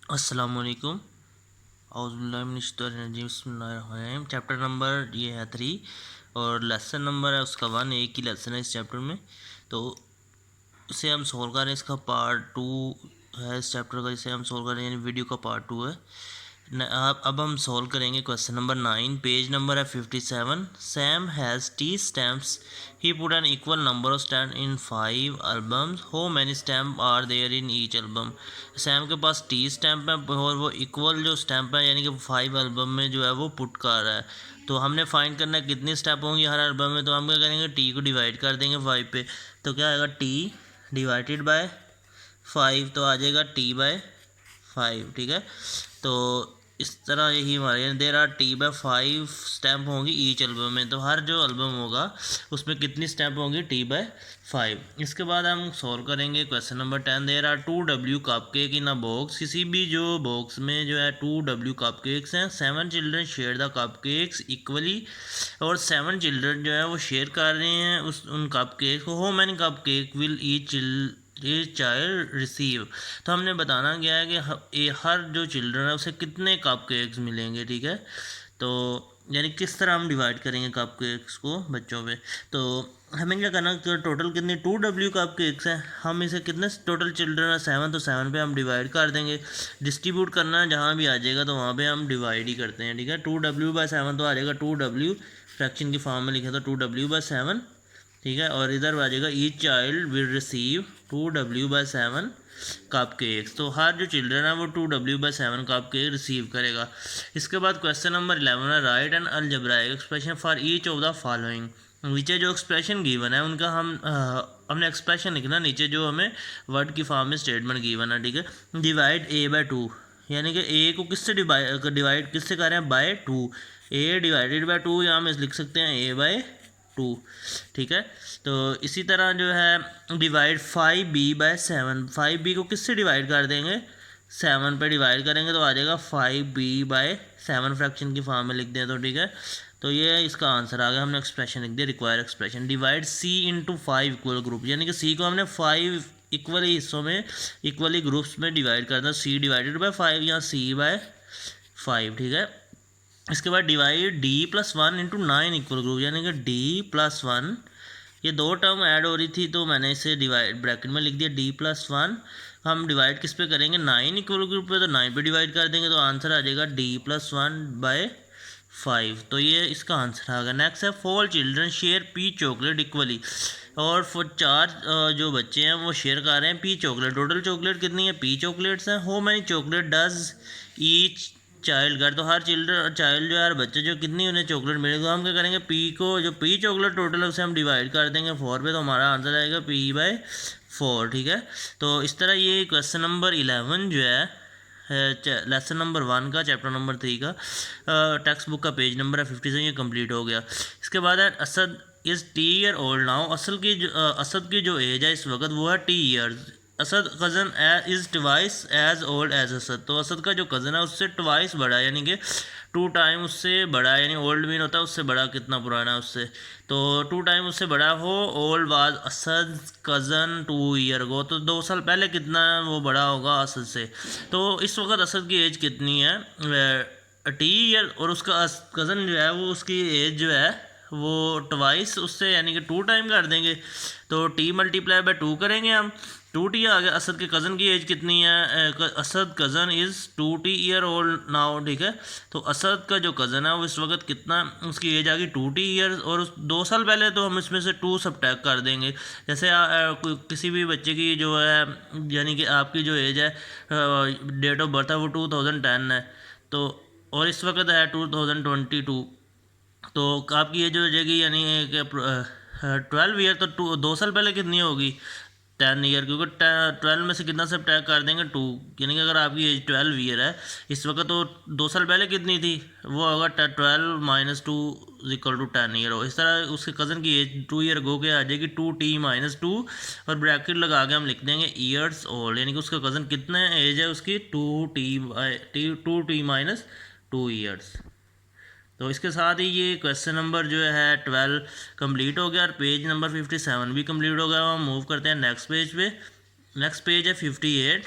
अस्सलामुअलैकुम। बिस्मिल्लाहिर्रहमानिर्रहीम। Chapter number ये है 3 और लेसन नंबर है उसका 1। एक ही लेसन है इस चैप्टर में, तो इसे हम सोल्व करें। इसका पार्ट 2 है इस चैप्टर का, इसे हम सोल्व करें यानी वीडियो का पार्ट 2 है। अब हम सॉल्व करेंगे क्वेश्चन नंबर 9। पेज नंबर है 57। Sam has T stamps. He put an equal number of stamp in 5 albums. How many stamp are there in each album. Sam के पास टी स्टैम्प है और वो इक्वल जो स्टैम्प है यानी कि 5 एल्बम में जो है वो पुट कर रहा है। तो हमने फाइंड करना है कितनी स्टेप होंगी हर एल्बम में। तो हम क्या करेंगे, टी को डिवाइड कर देंगे 5 पे। तो क्या आएगा, टी डिवाइडेड बाय 5, तो आ जाएगा टी बाय 5। ठीक है, तो इस तरह यही हमारे there are T by 5 stamp होंगी ईच एल्बम में। तो हर जो एल्बम होगा उसमें कितनी स्टैम्प होंगी, टी बाय 5। इसके बाद हम सॉल्व करेंगे question number 10। There are 2 W cupcake in a box. किसी भी जो बॉक्स में जो है 2 डब्ल्यू कप केक्स हैं। 7 children share the cup cakes equally, और 7 चिल्ड्रन जो है वो शेयर कर रहे हैं उन कप केक को। How many cup cake will each child receive. तो हमने बताना क्या है कि हर जो चिल्ड्रन है उसे कितने कप केक्स मिलेंगे। ठीक है, तो यानी किस तरह हम डिवाइड करेंगे कप केक्स को बच्चों पे। तो हमें क्या करना, टोटल कितनी 2 डब्ल्यू कप केक्स हैं। हम इसे कितने टोटल चिल्ड्रन है 7, तो 7 पे हम डिवाइड कर देंगे। डिस्ट्रीब्यूट करना है जहाँ भी आ जाएगा तो वहाँ पे हम डिवाइड ही करते हैं। ठीक है, 2 डब्ल्यू बाय 7 तो आ जाएगा 2 डब्ल्यू, फ्रैक्शन की फॉर्म में लिखा था 2 डब्ल्यू बाय 7। ठीक है, और इधर आ जाएगा each child will receive 2 W by 7 cupcakes. तो हर जो चिल्ड्रन है वो 2 W by 7 cupcake receive करेगा। इसके बाद क्वेश्चन नंबर 11 है, write and algebraic expression for each of the following. नीचे जो एक्सप्रेशन गिवन है उनका हमने एक्सप्रेशन लिखना, नीचे जो हमें वर्ड की फॉर्म में स्टेटमेंट गिवन है। ठीक है, डिवाइड ए बाय 2, यानी कि ए को किससे डिवाइड किससे कर रहे हैं, बाय 2। ए डिवाइडेड बाय 2 यहाँ हम लिख सकते हैं ए बाय 2। ठीक है, तो इसी तरह जो है डिवाइड 5b बाय 7। 5b को किससे डिवाइड कर देंगे, 7 पे डिवाइड करेंगे तो आ जाएगा 5b बाय 7, फ्रैक्शन की फॉर्म में लिख दें तो। ठीक है, तो ये इसका आंसर आ गया। हमने एक्सप्रेशन लिख दिया, रिक्वायर एक्सप्रेशन। डिवाइड सी इंटू 5 इक्वल ग्रुप, यानी कि सी को हमने 5 इक्वली हिस्सों में इक्वली ग्रुप्स में डिवाइड करना। सी डिवाइडेड बाय 5 या सी बाय 5। ठीक है, इसके बाद divide D plus 1 into 9 equal group, यानी कि डी प्लस 1, ये दो टर्म ऐड हो रही थी तो मैंने इसे डिवाइड ब्रैकेट में लिख दिया डी प्लस 1। हम डिवाइड किस पे करेंगे, 9 इक्वल ग्रुप पे, तो 9 पे डिवाइड कर देंगे तो आंसर आ जाएगा डी प्लस 1 बाय 5। तो ये इसका आंसर आ गया। नेक्स्ट है, 4 children share P chocolate equally, और 4 जो बच्चे हैं वो शेयर कर रहे हैं पी चॉकलेट। टोटल चॉकलेट कितनी है, पी चॉकलेट्स हैं। How many chocolate does each child gate. तो हर चाइल्ड जो है, हर बच्चे जो कितनी उन्हें चॉकलेट मिलेगी। तो हम क्या करेंगे, पी को जो पी चॉकलेट टोटल है उसे हम डिवाइड कर देंगे 4 पे, तो हमारा आंसर आएगा पी बाय 4। ठीक है, तो इस तरह ये क्वेश्चन नंबर 11 जो है लेसन नंबर 1 का, चैप्टर नंबर 3 का, टेक्स्ट बुक का पेज नंबर है 50 से ये कंप्लीट हो गया। इसके बाद है Asad is T year old now. Asad की जो एज है इस वक्त वो है T years. Asad cousin is twice as old as Asad. तो असद का जो कज़न है उससे ट्वाइस बड़ा है, यानी कि 2 टाइम उससे बड़ा है। यानी ओल्ड मीन होता है उससे बड़ा कितना पुराना है उससे, तो 2 टाइम उससे बड़ा हो। Old was Asad cousin 2 year go, तो 2 साल पहले कितना वो बड़ा होगा असद से। तो इस वक्त असद की एज कितनी है, टी ईयर, और उसका कज़न जो है वो उसकी एज जो है वो ट्वाइस उससे, यानी कि 2 टाइम कर देंगे। तो टी मल्टीप्लाई बाय 2 करेंगे हम, 2t आ गया। असद के कज़न की एज कितनी है, Asad cousin is 2t year old now. ठीक है, तो असद का जो कज़न है वो इस वक्त कितना, उसकी एज आ गई 2t ईयर्स, और उस 2 साल पहले तो हम इसमें से 2 सबट्रैक्ट कर देंगे। जैसे किसी भी बच्चे की जो है, यानी कि आपकी जो एज है, डेट ऑफ बर्थ है वो 2010 है, तो और इस वक्त है 2022, तो आपकी एज हो जाएगी यानी कि 12 ईयर। तो 2 साल पहले कितनी होगी, 10 ईयर, क्योंकि 12 में से कितना सब टैग कर देंगे 2, यानी कि अगर आपकी एज 12 ईयर है इस वक्त, तो 2 साल पहले कितनी थी, वो होगा 12 माइनस 2 इक्वल टू 10 ईयर हो। इस तरह उसके कज़न की एज 2 ईयर गो के आ जाएगी 2t माइनस 2, और ब्रैकेट लगा के हम लिख देंगे ईयर्स ओल्ड, यानी कि उसका कज़न कितने एज है उसकी 2t माइनस 2 ईयर्स। तो इसके साथ ही ये क्वेश्चन नंबर जो है 12 कंप्लीट हो गया, और पेज नंबर 57 भी कंप्लीट हो गया। हम मूव करते हैं नेक्स्ट पेज पे। नेक्स्ट पेज है 58।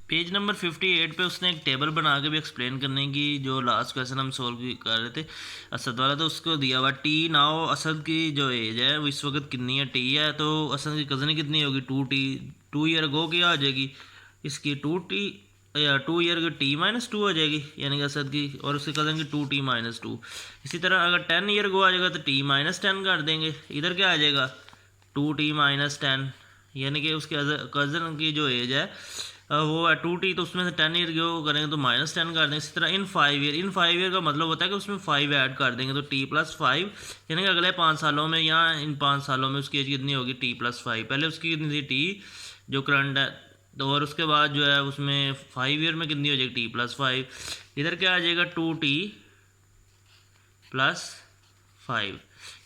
पेज नंबर 58 पे उसने एक टेबल बना के भी एक्सप्लेन करने की, जो लास्ट क्वेश्चन हम सोल्व कर रहे थे असद वाला, तो उसको दिया हुआ टी नाउ असद की जो एज है वो इस वक्त कितनी है, टी है, तो असद की कज़न कितनी होगी 2t, 2 ईयर गो क्या आ जाएगी इसकी 2t या 2 ईयर की t-2 हो जाएगी यानी कि असद की, और उसके कज़न की 2t-2। इसी तरह अगर 10 ईयर गो आ जाएगा तो t-10 कर देंगे, इधर क्या आ जाएगा 2t-10, यानी कि उसके कज़न की जो एज है वो है 2t, तो उसमें से 10 ईयर को करेंगे तो -10 कर देंगे। इसी तरह इन 5 ईयर का मतलब होता है कि उसमें 5 ऐड कर देंगे तो t+5, यानी कि अगले 5 सालों में या इन 5 सालों में उसकी एज कितनी होगी t+5। पहले उसकी कितनी थी t जो करंट है, तो और उसके बाद जो है उसमें 5 ईयर में कितनी हो जाएगी t+5, इधर क्या आ जाएगा 2t+5।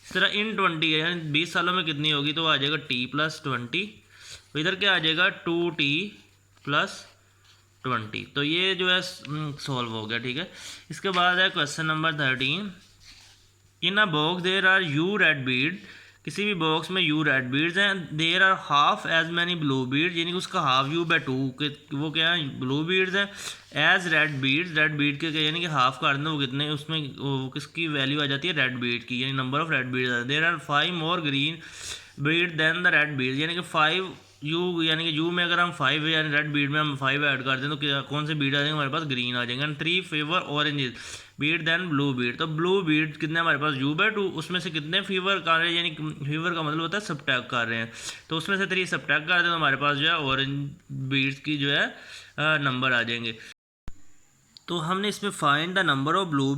इस तरह इन 20 यानी 20 सालों में कितनी होगी तो आ जाएगा t+20, तो इधर क्या आ जाएगा 2t+20। तो ये जो है सॉल्व हो गया, ठीक है। इसके बाद है question number 13, in a box there are U red bead, किसी भी बॉक्स में यू रेड बीड्स हैं, there are half as many blue beads, यानी कि उसका हाफ यू बाय 2 के वो क्या है ब्लू बीड्स हैं, as red beads, red bead के यानी कि हाफ कर दें वो कितने, उसमें वो किसकी वैल्यू आ जाती है रेड बीड की, यानी number of red beads, there are 5 more green bead than the red bead, यानी कि 5 यू, यानी कि यू में अगर हम 5 यानी रेड बीड में हम 5 ऐड कर दें तो कौन से बीड आ जाएंगे हमारे पास ग्रीन आ जाएंगे, and 3 fewer oranges bead than blue bead, तो ब्लू बीट कितने हमारे पास u/2, उसमें से कितने फीवर कर रहे हैं, यानी फीवर का मतलब होता है सबट्रैक्ट कर रहे हैं, तो उसमें से 3 सबट्रैक्ट कर दें तो हमारे पास जो है ऑरेंज बीट्स की जो है नंबर आ जाएंगे। तो हमने इसमें find the number of blue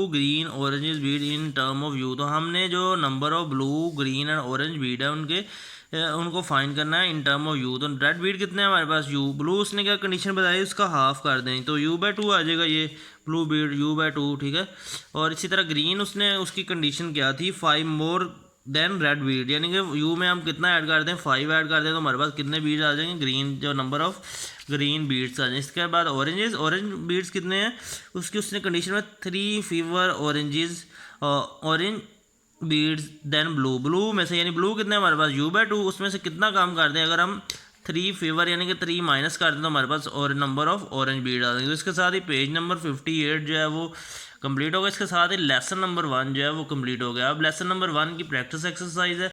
green orange Beed in term of you, तो हमने जो number of blue green and orange Beed है उनको फाइंड करना है इन टर्म ऑफ यू। तो रेड बीड कितने हैं हमारे पास यू, ब्लू उसने क्या कंडीशन बताई उसका हाफ कर दें तो u/2 आ जाएगा ये ब्लू बीड u/2, ठीक है। और इसी तरह ग्रीन उसने उसकी कंडीशन क्या थी 5 मोर देन रेड बीड, यानी कि यू में हम कितना ऐड कर दें 5 ऐड कर दें तो हमारे पास कितने बीड्स आ जाएंगे ग्रीन, जो नंबर ऑफ ग्रीन बीड्स आ जाएंगे। इसके बाद ऑरेंज बीड्स कितने हैं उसकी उसने कंडीशन में 3 fewer oranges orange beads than blue में से, यानी ब्लू कितने हमारे पास u/2, उसमें से कितना काम कर दें अगर हम 3 फेवर यानी कि 3 माइनस कर दें तो हमारे पास और नंबर ऑफ ऑरेंज बीड आ जाएंगे। तो इसके साथ ही पेज नंबर 58 जो है वो कंप्लीट होगा। इसके साथ ही लेसन नंबर 1 जो है वो कंप्लीट हो गया। अब लेसन नंबर 1 की प्रैक्टिस एक्सरसाइज है,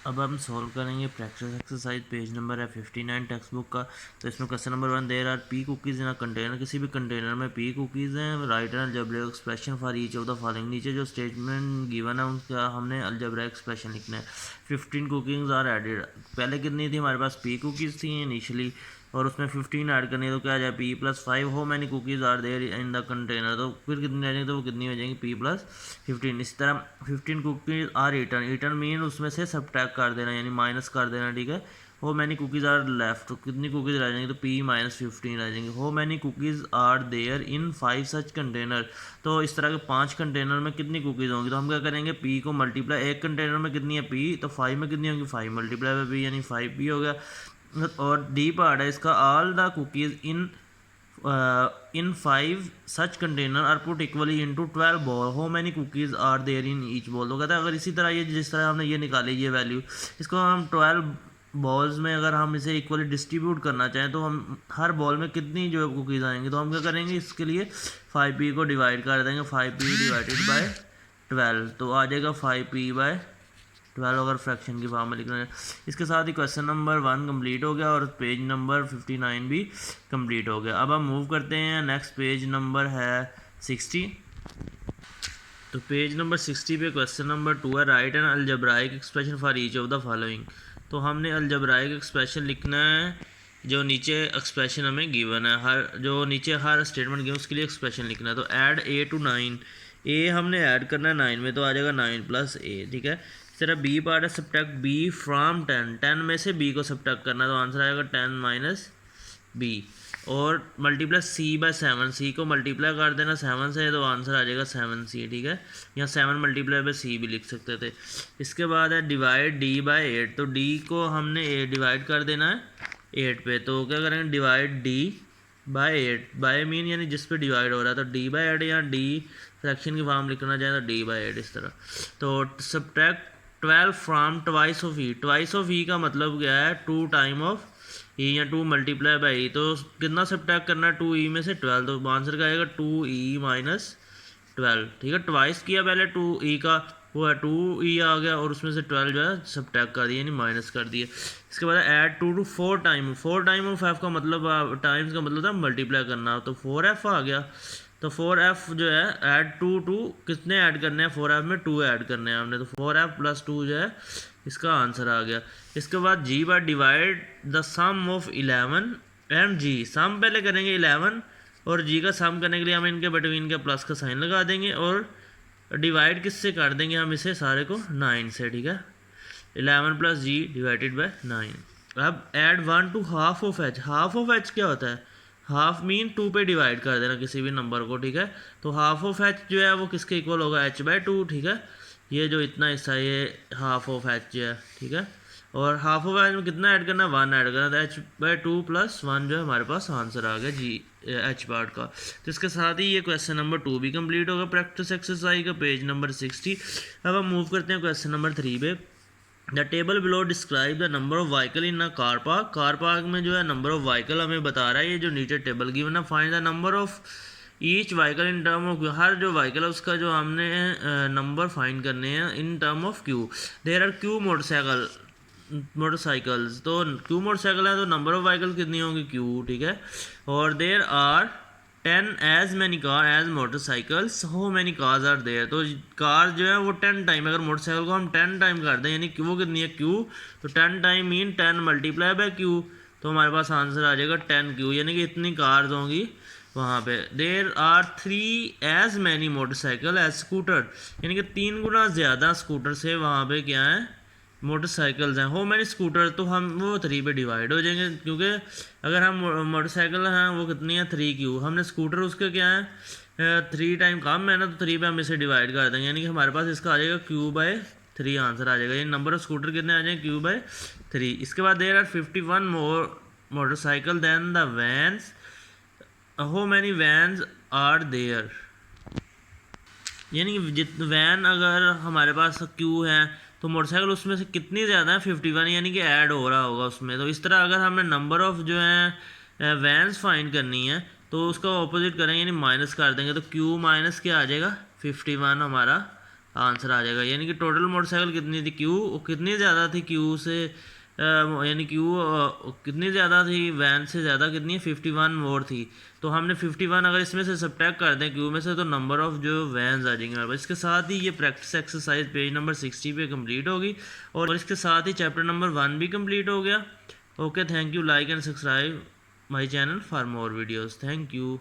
अब हम सॉल्व करेंगे प्रैक्टिस एक्सरसाइज, पेज नंबर है 59 टेक्स्ट बुक का। तो इसमें question number 1, there are p cookies in a container, किसी भी कंटेनर में p कुकीज़ हैं, write an algebraic expression for each of the following, नीचे जो स्टेटमेंट गिवन है उनका हमने अलजेब्रिक एक्सप्रेशन लिखना है। 15 कुकीज़ आर एडेड, पहले कितनी थी हमारे पास p कुकीज़ थी इनिशियली और उसमें 15 ऐड करनी है तो क्या आ जाए p+5, how many cookies are there in the container, तो फिर कितनी आ जाएंगी तो वो कितनी हो जाएंगी p+15। इसी तरह 15 कुकीज़ आर ईटन मीन उसमें से सबट्रैक्ट कर देना यानी माइनस कर देना, ठीक है। हो मैनी कुकीज़ आर लेफ्ट, तो कितनी कुकीज़ रह जाएंगी तो p-15 रह जाएंगे। How many cookies are there in 5 such container, तो इस तरह के 5 कंटेनर में कितनी कुकीज़ होंगी, तो हम क्या करेंगे p को मल्टीप्लाई, एक कंटेनर में कितनी है p तो 5 में कितनी होंगी 5 मल्टीप्लाई बाई p यानी 5p हो गया। और डी पार्ट है इसका, all the cookies in 5 such container are put equally into 12 ball, how many cookies are there in each ball, तो कहता है अगर इसी तरह ये जिस तरह हमने ये निकाली ये वैल्यू, इसको हम 12 बॉल्स में अगर हम इसे इक्वली डिस्ट्रीब्यूट करना चाहें तो हम हर बॉल में कितनी जो है कुकीज़ आएंगी, तो हम क्या करेंगे इसके लिए 5p को डिवाइड कर देंगे, 5p डिवाइडेड बाय 12 तो आ जाएगा 5p/12 अगर फ्रैक्शन की फॉर्म में लिखना है। इसके साथ ही क्वेश्चन नंबर 1 कंप्लीट हो गया और पेज नंबर 59 भी कंप्लीट हो गया। अब हम मूव करते हैं, नेक्स्ट पेज नंबर है 60। तो पेज नंबर 60 पे क्वेश्चन नंबर 2 है, write an algebraic expression for each of the following, तो हमने अलजेब्राइक एक्सप्रेशन लिखना है जो नीचे एक्सप्रेशन हमें गिवन है, हर स्टेटमेंट गिवन उसके लिए एक्सप्रेशन लिखना है। तो ऐड a to 9, a हमने ऐड करना है 9 में तो आ जाएगा 9 + a, ठीक है। इस तरह b पार्ट है सब्ट्रैक्ट b फ्रॉम 10, 10 में से b को सब्ट्रैक्ट करना है तो आंसर आएगा 10 - b, और मल्टीप्लाई c/7, c को मल्टीप्लाई कर देना 7 से तो आंसर आ जाएगा 7c, ठीक है। यहाँ 7 मल्टीप्लाई बाय c भी लिख सकते थे। इसके बाद है डिवाइड d/8, तो d को हमने डिवाइड कर देना है 8 पे, तो क्या करेंगे डिवाइड d/8, बाय मीन यानी जिस पे डिवाइड हो रहा है, तो d/8 या d फ्रैक्शन की फॉर्म लिखना चाहें तो d/8 इस तरह। तो subtract 12 from twice of E, twice of E का मतलब क्या है 2 टाइम ऑफ ई या 2 मल्टीप्लाई बाई ई, तो कितना सब्ट्रैक्ट करना है 2e में से 12, तो आंसर का आएगा 2e माइनस 12। ठीक है, ट्वाइस किया पहले 2e का, वो है 2e आ गया और उसमें से 12 जो है सब्ट्रैक्ट कर दिया यानी माइनस कर दिया। इसके बाद add 2 to 4 time, 4 time of f का मतलब टाइम्स का मतलब था मल्टीप्लाई करना, तो 4f आ गया। तो 4f जो है ऐड 2 कितने ऐड करने हैं 4f में 2 ऐड करने हैं हमने, तो 4f प्लस 2 जो है इसका आंसर आ गया। इसके बाद g by divide the sum of 11 and g, sum पहले करेंगे 11 और g का सम करने के लिए हम इनके बिटवीन के प्लस का साइन लगा देंगे और डिवाइड किससे कर देंगे हम इसे सारे को 9 से। ठीक है, 11 प्लस g डिवाइडेड बाय 9। अब add 1 to half of h, half of h क्या होता है, हाफ मीन 2 पे डिवाइड कर देना किसी भी नंबर को। ठीक है, तो हाफ ऑफ h जो है वो किसके इक्वल होगा h बाई 2। ठीक है, ये जो इतना हिस्सा ये हाफ ऑफ h जो है। ठीक है, और हाफ ऑफ h में कितना ऐड करना है 1 ऐड करना, तो h बाई 2 प्लस 1 जो है हमारे पास आंसर आ गया जी h पार्ट का। तो इसके साथ ही ये क्वेश्चन नंबर 2 भी कंप्लीट होगा प्रैक्टिस एक्सरसाइज का, पेज नंबर 60। अब हम मूव करते हैं क्वेश्चन नंबर 3 पे। The table below describe the number of vehicle in a car park, car park में जो है नंबर ऑफ व्हीकल हमें बता रहा है, ये जो नीचे टेबल गिवन है। Find the number of each vehicle in term of, हर जो व्हीकल है उसका जो हमने नंबर फाइंड करने हैं in term of Q. There are Q motorcycles, तो क्यू मोटरसाइकिल है तो नंबर ऑफ व्हीकल कितनी होंगी क्यू। ठीक है, और there are 10 as many car as motorcycles how many cars are there, तो कार जो है वो 10 टाइम, अगर मोटरसाइकिल को हम 10 टाइम कर दें यानी वो कितनी है क्यू, तो 10 time mean 10 multiply by Q, तो हमारे पास आंसर आ जाएगा 10 क्यू, यानी कि इतनी कार्स होंगी वहाँ पे। There are 3 as many motorcycle as scooter, यानी कि 3 गुना ज़्यादा स्कूटर से वहाँ पे क्या है मोटरसाइकिल्स हैं। हो मैनी स्कूटर, तो हम वो 3 पे डिवाइड हो जाएंगे, क्योंकि अगर हम मोटरसाइकिल हैं वो कितनी है 3 क्यू, हमने स्कूटर उसके क्या है 3 टाइम कम है ना, तो 3 पे हम इसे डिवाइड कर देंगे, यानी कि हमारे पास इसका आ जाएगा क्यू बाय 3 आंसर आ जाएगा। ये नंबर ऑफ स्कूटर कितने आ जाएंगे क्यू बाय 3। इसके बाद there are 51 more motorcycle than the vans, how many vans are there, यानी कि वैन अगर हमारे पास क्यू है तो मोटरसाइकिल उसमें से कितनी ज़्यादा है 51, यानी कि ऐड हो रहा होगा उसमें। तो इस तरह अगर हमने नंबर ऑफ़ जो है वैन्स फाइंड करनी है तो उसका ऑपोजिट करेंगे यानी माइनस कर देंगे, तो क्यू माइनस क्या आ जाएगा 51 हमारा आंसर आ जाएगा। यानी कि टोटल मोटरसाइकिल कितनी थी क्यू कितनी ज़्यादा थी क्यू से, यानी क्यू कितनी ज़्यादा थी वैन से ज़्यादा कितनी है 51 मोर थी, तो हमने 51 अगर इसमें से सब्ट्रैक्ट कर दें क्यू में से तो नंबर ऑफ़ जो वैन्स आ जाएंगे हमारे पास। इसके साथ ही ये प्रैक्टिस एक्सरसाइज पेज नंबर 60 पे कंप्लीट होगी और इसके साथ ही चैप्टर नंबर 1 भी कंप्लीट हो गया। Okay, thank you, like and subscribe my channel for more videos, thank you.